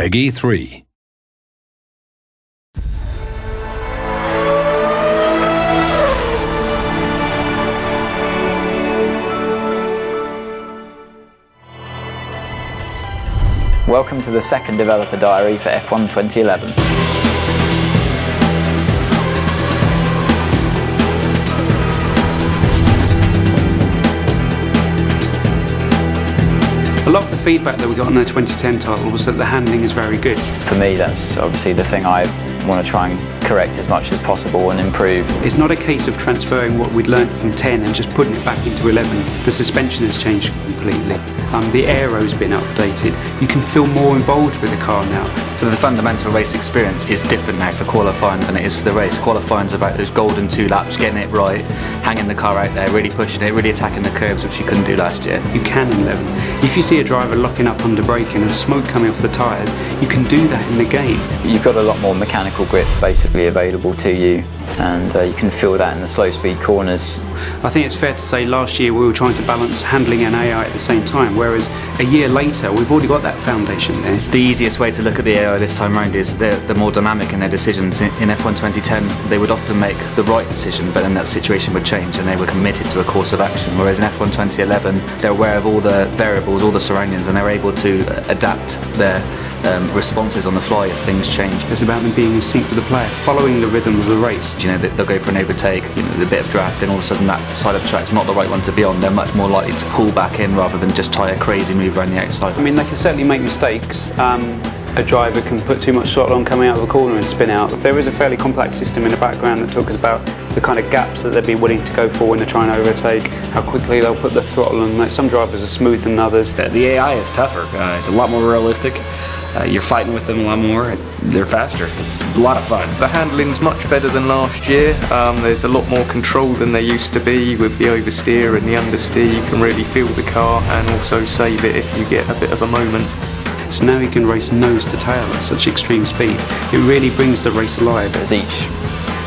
Peggy 3. Welcome to the second developer diary for F1 2011. A lot of the feedback that we got on the 2010 title was that the handling is very good. For me, that's obviously the thing I want to try and correct as much as possible and improve. It's not a case of transferring what we'd learned from 10 and just putting it back into 11. The suspension has changed completely. The aero's been updated. You can feel more involved with the car now. So the fundamental race experience is different now for qualifying than it is for the race. Qualifying's about those golden 2 laps, getting it right, hanging the car out there, really pushing it, really attacking the curbs, which you couldn't do last year. You can in 11. If you see a driver locking up under braking and smoke coming off the tyres, you can do that in the game. You've got a lot more mechanical grip basically available to you, and you can feel that in the slow speed corners. I think it's fair to say last year we were trying to balance handling and AI at the same time, whereas a year later we've already got that foundation there. The easiest way to look at the AI this time round is they're more dynamic in their decisions. In F1 2010 they would often make the right decision, but then that situation would change and they were committed to a course of action, whereas in F1 2011 they're aware of all the variables, all the surroundings, and they're able to adapt their responses on the fly if things change. It's about them being in sync with the player, following the rhythm of the race. You know, they'll go for an overtake, a bit of draft, and all of a sudden that side of the track's not the right one to be on. They're much more likely to pull back in rather than just try a crazy move around the outside. I mean, they can certainly make mistakes. A driver can put too much throttle on coming out of the corner and spin out. There is a fairly complex system in the background that talks about the kind of gaps that they'd be willing to go for when they're trying to overtake, how quickly they'll put the throttle on. Like, some drivers are smoother than others. The AI is tougher. It's a lot more realistic. You're fighting with them a lot more. They're faster. It's a lot of fun. The handling's much better than last year. There's a lot more control than there used to be with the oversteer and the understeer. You can really feel the car and also save it if you get a bit of a moment. So now you can race nose to tail at such extreme speeds. It really brings the race alive. As each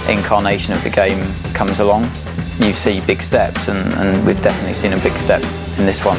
incarnation of the game comes along, you see big steps, and we've definitely seen a big step in this one.